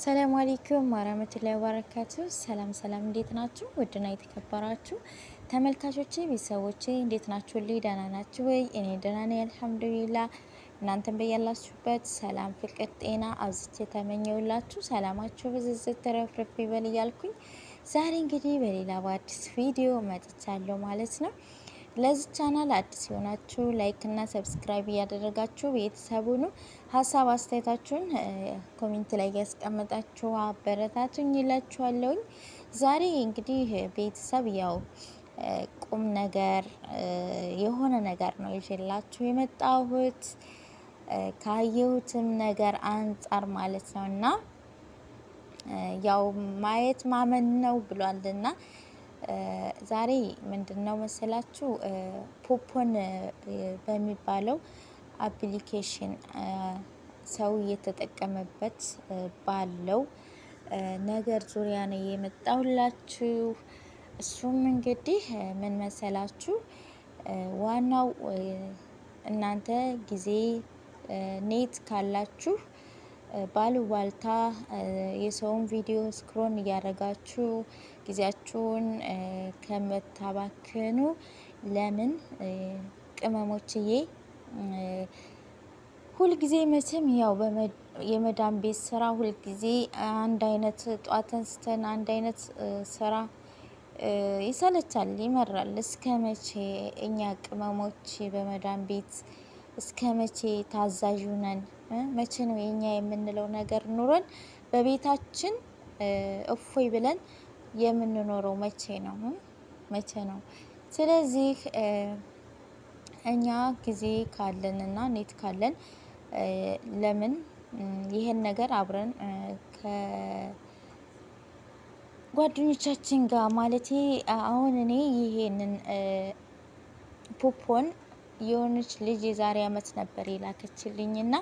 ሰላም አለይኩም ወራህመቱላሂ ወበረካቱ። ሰላም እንዴት ናችሁ? ውድና የተከበራችሁ ተመልካቾቼ ቤተሰቦቼ እንዴት ናችሁ? ደህና ናችሁ ወይ? እኔ ደህና ነኝ አልሐምዱሊላህ። እናንተም በያላችሁበት ሰላም፣ ፍቅር፣ ጤና አብዝቼ ተመኘውላችሁ። ሰላማችሁ ብዝዝት ተረፍረፍ ይበል እያልኩኝ ዛሬ እንግዲህ በሌላ በአዲስ ቪዲዮ መጥቻለሁ ማለት ነው። ለዚህ ቻናል አዲስ የሆናችሁ ላይክ እና ሰብስክራይብ እያደረጋችሁ ቤተሰቡን ሀሳብ አስተያየታችሁን ኮሜንት ላይ ያስቀመጣችሁ አበረታቱኝ ይላችኋለሁኝ። ዛሬ እንግዲህ ቤተሰብ ያው ቁም ነገር የሆነ ነገር ነው ይዤላችሁ የመጣሁት ካየሁትም ነገር አንጻር ማለት ነው እና ያው ማየት ማመን ነው ብሏልና ዛሬ ምንድነው መሰላችሁ ፖፖን በሚባለው አፕሊኬሽን ሰው እየተጠቀመበት ባለው ነገር ዙሪያ ነው የመጣሁላችሁ። እሱም እንግዲህ ምን መሰላችሁ ዋናው እናንተ ጊዜ ኔት ካላችሁ ባሉባልታ የሰውን ቪዲዮ ስክሮን እያደረጋችሁ ጊዜያችሁን ከመታባክኑ ለምን ቅመሞችዬ ሁልጊዜ መቼም ያው የመዳም ቤት ስራ ሁልጊዜ አንድ አይነት ጧት አንስተን አንድ አይነት ስራ ይሰለቻል፣ ይመራል። እስከ መቼ እኛ ቅመሞች በመዳም ቤት እስከ መቼ ታዛዥ ነን? መቼ ነው የኛ የምንለው ነገር ኑሮን በቤታችን እፎይ ብለን የምንኖረው? መቼ ነው? ስለዚህ እኛ ጊዜ ካለንና ኔት ካለን ለምን ይሄን ነገር አብረን ከጓደኞቻችን ጋር ማለቴ አሁን እኔ ይሄንን ፖፖን የሆነች ልጅ የዛሬ አመት ነበር የላከችልኝና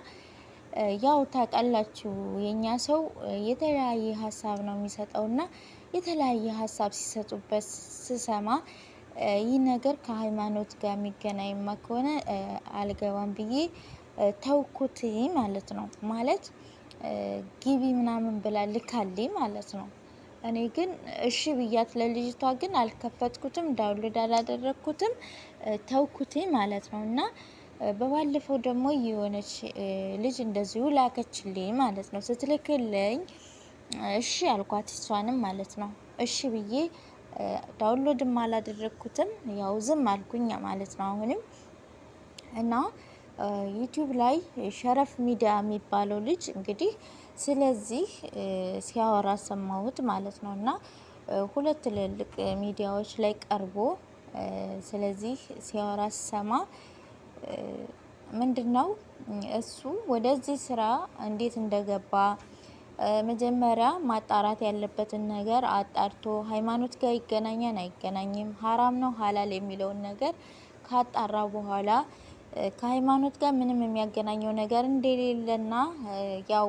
ያው ታውቃላችሁ የኛ ሰው የተለያየ ሀሳብ ነው የሚሰጠውና የተለያየ ሀሳብ ሲሰጡበት ስሰማ ይህ ነገር ከሃይማኖት ጋር የሚገናኝማ ከሆነ አልገባም ብዬ ተውኩት ማለት ነው። ማለት ግቢ ምናምን ብላ ልካልኝ ማለት ነው። እኔ ግን እሺ ብያት ለልጅቷ ግን አልከፈትኩትም፣ ዳውንሎድ አላደረኩትም፣ ተውኩት ማለት ነው። እና በባለፈው ደግሞ የሆነች ልጅ እንደዚሁ ላከችልኝ ማለት ነው። ስትልክልኝ እሺ አልኳት እሷንም ማለት ነው። እሺ ብዬ ዳውንሎድም አላደረኩትም፣ ያው ዝም አልኩኝ ማለት ነው። አሁንም እና ዩቲዩብ ላይ ሸረፍ ሚዲያ የሚባለው ልጅ እንግዲህ ስለዚህ ሲያወራ ሰማሁት ማለት ነው። እና ሁለት ትልልቅ ሚዲያዎች ላይ ቀርቦ ስለዚህ ሲያወራ ሰማ ምንድነው እሱ ወደዚህ ስራ እንዴት እንደገባ መጀመሪያ ማጣራት ያለበትን ነገር አጣርቶ ሃይማኖት ጋር ይገናኛል አይገናኝም፣ ሀራም ነው ሀላል የሚለውን ነገር ካጣራ በኋላ ከሃይማኖት ጋር ምንም የሚያገናኘው ነገር እንደሌለና ያው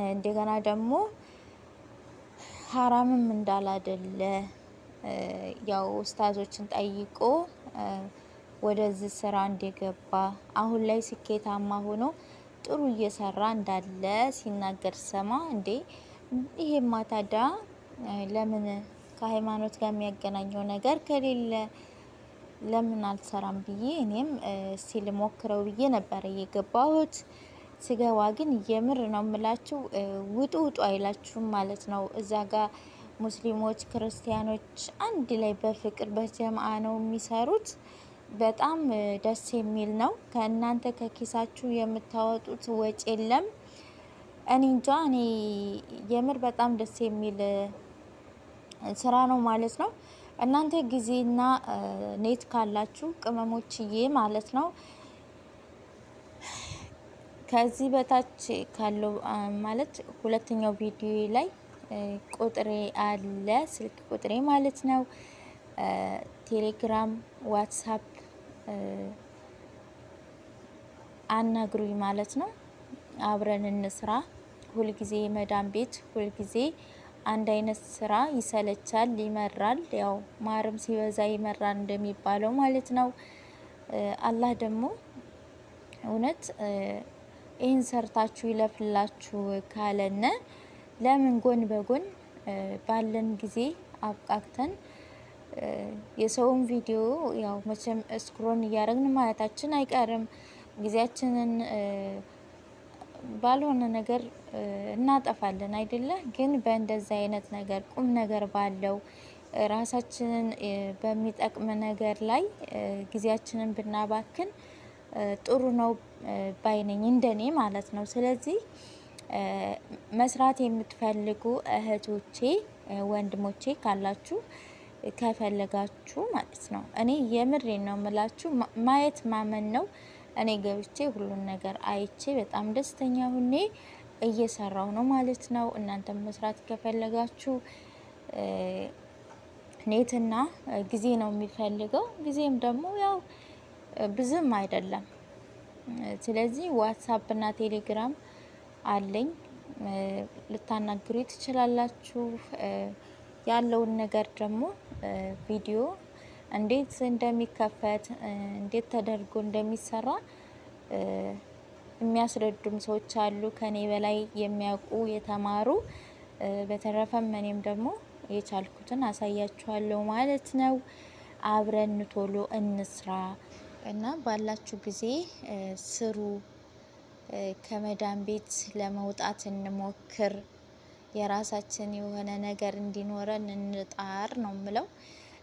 እንደገና ደግሞ ሀራምም እንዳላደለ ያው ኡስታዞችን ጠይቆ ወደዚህ ስራ እንደገባ አሁን ላይ ስኬታማ ሆኖ ጥሩ እየሰራ እንዳለ ሲናገር ሰማ። እንዴ ይሄማ ታዲያ ለምን ከሃይማኖት ጋር የሚያገናኘው ነገር ከሌለ ለምን አልሰራም ብዬ እኔም እስቲ ልሞክረው ብዬ ነበር የገባሁት። ስገባ ግን የምር ነው የምላችሁ ውጡ አይላችሁም ማለት ነው። እዛ ጋር ሙስሊሞች ክርስቲያኖች አንድ ላይ በፍቅር በጀማአ ነው የሚሰሩት። በጣም ደስ የሚል ነው። ከእናንተ ከኪሳችሁ የምታወጡት ወጪ የለም። እኔ እንጃ እኔ የምር በጣም ደስ የሚል ስራ ነው ማለት ነው። እናንተ ጊዜና ኔት ካላችሁ ቅመሞችዬ ማለት ነው ከዚህ በታች ካለው ማለት ሁለተኛው ቪዲዮ ላይ ቁጥሬ አለ፣ ስልክ ቁጥሬ ማለት ነው። ቴሌግራም፣ ዋትስአፕ አናግሩኝ ማለት ነው። አብረን እንስራ። ሁልጊዜ መዳም ቤት ሁልጊዜ አንድ አይነት ስራ ይሰለቻል፣ ይመራል። ያው ማርም ሲበዛ ይመራል እንደሚባለው ማለት ነው። አላህ ደግሞ እውነት ይህን ሰርታችሁ ይለፍላችሁ ካለነ ለምን ጎን በጎን ባለን ጊዜ አብቃቅተን የሰውን ቪዲዮ ያው መቼም ስክሮን እያደረግን ማየታችን አይቀርም። ጊዜያችንን ባልሆነ ነገር እናጠፋለን አይደለ? ግን በእንደዛ አይነት ነገር ቁም ነገር ባለው ራሳችንን በሚጠቅም ነገር ላይ ጊዜያችንን ብናባክን ጥሩ ነው ባይነኝ እንደኔ ማለት ነው። ስለዚህ መስራት የምትፈልጉ እህቶቼ ወንድሞቼ ካላችሁ ከፈለጋችሁ ማለት ነው እኔ የምሬን ነው የምላችሁ፣ ማየት ማመን ነው። እኔ ገብቼ ሁሉን ነገር አይቼ በጣም ደስተኛ ሁኔ እየሰራው ነው ማለት ነው። እናንተም መስራት ከፈለጋችሁ ኔትና ጊዜ ነው የሚፈልገው። ጊዜም ደግሞ ያው ብዙም አይደለም። ስለዚህ ዋትሳፕ እና ቴሌግራም አለኝ፣ ልታናግሩ ትችላላችሁ። ያለውን ነገር ደግሞ ቪዲዮ እንዴት እንደሚከፈት እንዴት ተደርጎ እንደሚሰራ የሚያስረዱም ሰዎች አሉ ከኔ በላይ የሚያውቁ የተማሩ። በተረፈም እኔም ደግሞ የቻልኩትን አሳያችኋለሁ ማለት ነው። አብረን ቶሎ እንስራ እና ባላችሁ ጊዜ ስሩ። ከመዳን ቤት ለመውጣት እንሞክር። የራሳችን የሆነ ነገር እንዲኖረን እንጣር ነው ምለው።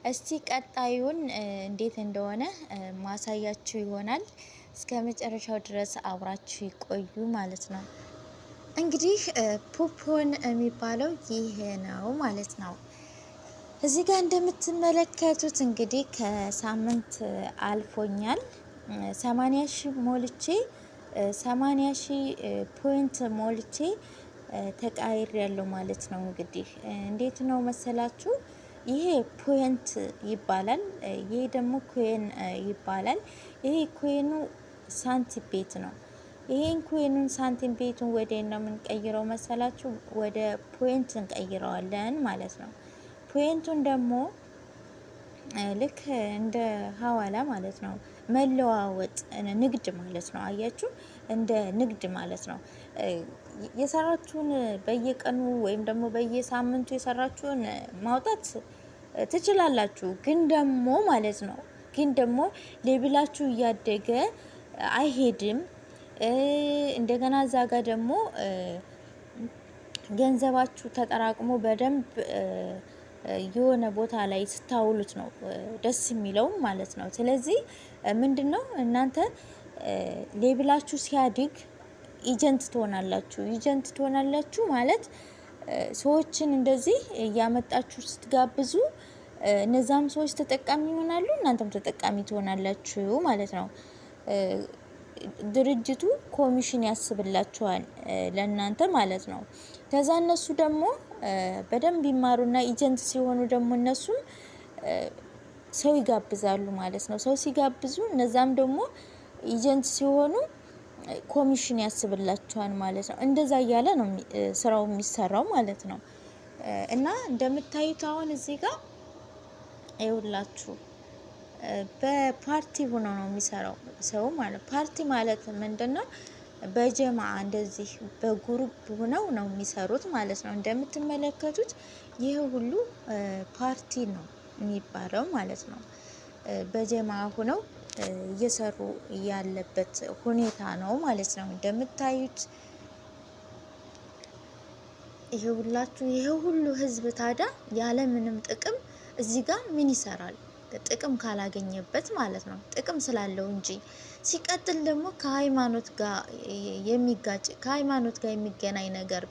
እስቲ ቀጣዩን እንዴት እንደሆነ ማሳያችሁ ይሆናል። እስከ መጨረሻው ድረስ አብራችሁ ይቆዩ ማለት ነው። እንግዲህ ፖፖን የሚባለው ይሄ ነው ማለት ነው። እዚህ ጋር እንደምትመለከቱት እንግዲህ ከሳምንት አልፎኛል። 80,000 ሞልቼ 80,000 ፖይንት ሞልቼ ተቃይር ያለው ማለት ነው። እንግዲህ እንዴት ነው መሰላችሁ? ይሄ ፖይንት ይባላል። ይሄ ደግሞ ኮይን ይባላል። ይሄ ኮይኑ ሳንቲም ቤት ነው። ይሄን ኮይኑን ሳንቲም ቤቱን ወደ ነው የምንቀይረው መሰላችሁ? ወደ ፖይንት እንቀይረዋለን ማለት ነው። ፖይንቱን ደግሞ ልክ እንደ ሀዋላ ማለት ነው፣ መለዋወጥ ንግድ ማለት ነው። አያችሁ፣ እንደ ንግድ ማለት ነው። የሰራችሁን በየቀኑ ወይም ደግሞ በየሳምንቱ የሰራችሁን ማውጣት ትችላላችሁ። ግን ደግሞ ማለት ነው ግን ደግሞ ሌብላችሁ እያደገ አይሄድም። እንደገና እዛ ጋር ደግሞ ገንዘባችሁ ተጠራቅሞ በደንብ የሆነ ቦታ ላይ ስታውሉት ነው ደስ የሚለው ማለት ነው። ስለዚህ ምንድነው እናንተ ሌብላችሁ ሲያድግ ኤጀንት ትሆናላችሁ። ኤጀንት ትሆናላችሁ ማለት ሰዎችን እንደዚህ እያመጣችሁ ስትጋብዙ እነዛም ሰዎች ተጠቃሚ ይሆናሉ፣ እናንተም ተጠቃሚ ትሆናላችሁ ማለት ነው። ድርጅቱ ኮሚሽን ያስብላችኋል ለእናንተ ማለት ነው። ከዛ እነሱ ደግሞ በደንብ ይማሩና ኤጀንት ሲሆኑ ደግሞ እነሱም ሰው ይጋብዛሉ ማለት ነው። ሰው ሲጋብዙ እነዛም ደግሞ ኤጀንት ሲሆኑ ኮሚሽን ያስብላችኋል ማለት ነው። እንደዛ እያለ ነው ስራው የሚሰራው ማለት ነው። እና እንደምታዩት አሁን እዚህ ጋር ይኸውላችሁ በፓርቲ ሆኖ ነው የሚሰራው ሰው ማለት። ፓርቲ ማለት ምንድነው? በጀማ እንደዚህ በግሩፕ ሆነው ነው የሚሰሩት ማለት ነው። እንደምትመለከቱት ይህ ሁሉ ፓርቲ ነው የሚባለው ማለት ነው። በጀማ ሆነው እየሰሩ ያለበት ሁኔታ ነው ማለት ነው። እንደምታዩት ይሄ ሁላችሁ ይሄ ሁሉ ህዝብ ታዲያ ያለ ምንም ጥቅም እዚህ ጋር ምን ይሰራል? ጥቅም ካላገኘበት ማለት ነው። ጥቅም ስላለው እንጂ። ሲቀጥል ደግሞ ከሃይማኖት ጋር የሚጋጭ ከሃይማኖት ጋር የሚገናኝ ነገር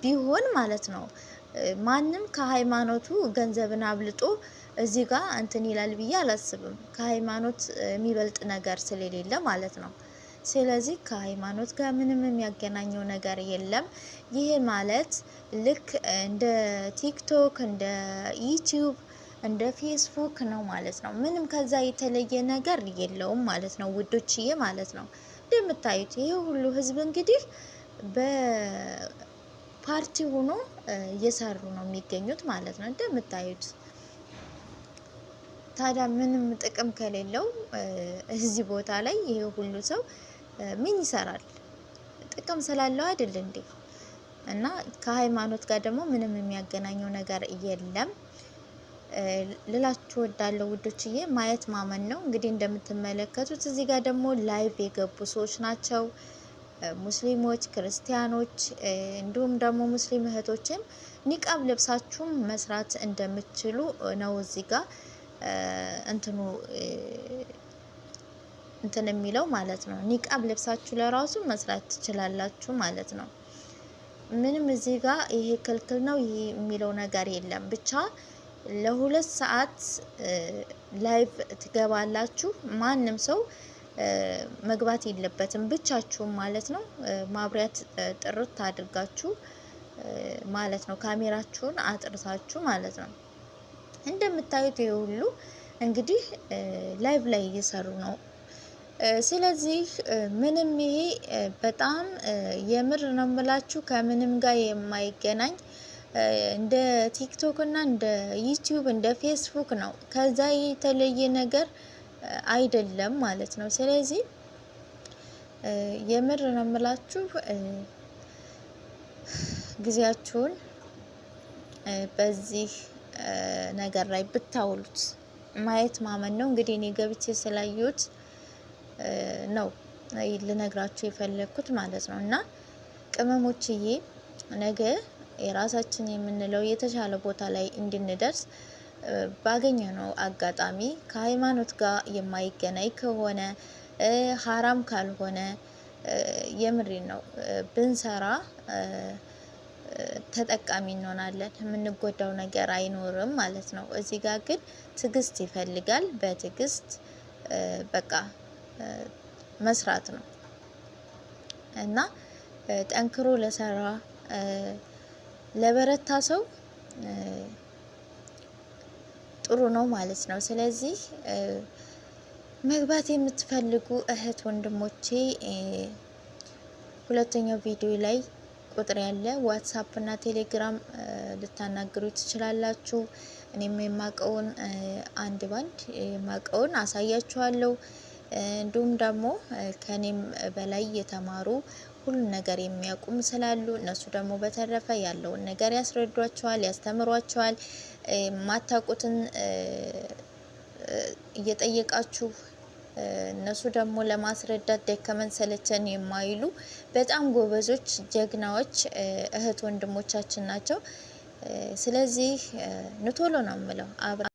ቢሆን ማለት ነው። ማንም ከሃይማኖቱ ገንዘብን አብልጦ እዚህ ጋር እንትን ይላል ብዬ አላስብም። ከሃይማኖት የሚበልጥ ነገር ስለሌለ ማለት ነው። ስለዚህ ከሃይማኖት ጋር ምንም የሚያገናኘው ነገር የለም። ይህ ማለት ልክ እንደ ቲክቶክ እንደ ዩቲዩብ እንደ ፌስቡክ ነው ማለት ነው። ምንም ከዛ የተለየ ነገር የለውም ማለት ነው ውዶችዬ ማለት ነው። እንደምታዩት ይሄ ሁሉ ህዝብ እንግዲህ በፓርቲ ሆኖ እየሰሩ ነው የሚገኙት ማለት ነው። እንደምታዩት ታዲያ ምንም ጥቅም ከሌለው እዚህ ቦታ ላይ ይሄ ሁሉ ሰው ምን ይሰራል? ጥቅም ስላለው አይደል እንዴ? እና ከሃይማኖት ጋር ደግሞ ምንም የሚያገናኘው ነገር የለም ልላችሁ ወዳለው ውዶችዬ። ማየት ማመን ነው። እንግዲህ እንደምትመለከቱት እዚህ ጋር ደግሞ ላይቭ የገቡ ሰዎች ናቸው። ሙስሊሞች፣ ክርስቲያኖች እንዲሁም ደግሞ ሙስሊም እህቶችም ኒቃብ ለብሳችሁም መስራት እንደምትችሉ ነው እዚህ ጋር እንትን የሚለው ማለት ነው። ኒቃብ ለብሳችሁ ለራሱ መስራት ትችላላችሁ ማለት ነው። ምንም እዚህ ጋር ይሄ ክልክል ነው ይሄ የሚለው ነገር የለም። ብቻ ለ2 ሰዓት ላይቭ ትገባላችሁ። ማንም ሰው መግባት የለበትም ብቻችሁም ማለት ነው። ማብሪያት ጥርት አድርጋችሁ ማለት ነው። ካሜራችሁን አጥርታችሁ ማለት ነው። እንደምታዩት ይሄ ሁሉ እንግዲህ ላይቭ ላይ እየሰሩ ነው። ስለዚህ ምንም ይሄ በጣም የምር ነው የምላችሁ ከምንም ጋር የማይገናኝ እንደ ቲክቶክ እና እንደ ዩቲዩብ እንደ ፌስቡክ ነው። ከዛ የተለየ ነገር አይደለም ማለት ነው። ስለዚህ የምር ነው የምላችሁ ጊዜያችሁን በዚህ ነገር ላይ ብታውሉት ማየት ማመን ነው። እንግዲህ እኔ ገብቼ ስላየሁት ነው ልነግራችሁ የፈለግኩት ማለት ነው። እና ቅመሞችዬ ነገ የራሳችን የምንለው የተሻለ ቦታ ላይ እንድንደርስ ባገኘነው አጋጣሚ ከሃይማኖት ጋር የማይገናኝ ከሆነ ሀራም ካልሆነ የምሬን ነው ብንሰራ ተጠቃሚ እንሆናለን። የምንጎዳው ነገር አይኖርም ማለት ነው። እዚህ ጋር ግን ትዕግስት ይፈልጋል። በትዕግስት በቃ መስራት ነው እና ጠንክሮ ለሰራ ለበረታ ሰው ጥሩ ነው ማለት ነው። ስለዚህ መግባት የምትፈልጉ እህት ወንድሞቼ ሁለተኛው ቪዲዮ ላይ ቁጥር ያለ ዋትስአፕ እና ቴሌግራም ልታናግሩ ትችላላችሁ። እኔም የማቀውን አንድ ባንድ የማቀውን አሳያችኋለሁ። እንዲሁም ደግሞ ከኔም በላይ የተማሩ ሁሉን ነገር የሚያውቁም ስላሉ እነሱ ደግሞ በተረፈ ያለውን ነገር ያስረዷቸዋል፣ ያስተምሯቸዋል። ማታውቁትን እየጠየቃችሁ እነሱ ደግሞ ለማስረዳት ደከመን ሰለቸን የማይሉ በጣም ጎበዞች ጀግናዎች እህት ወንድሞቻችን ናቸው። ስለዚህ ንቶሎ ነው የምለው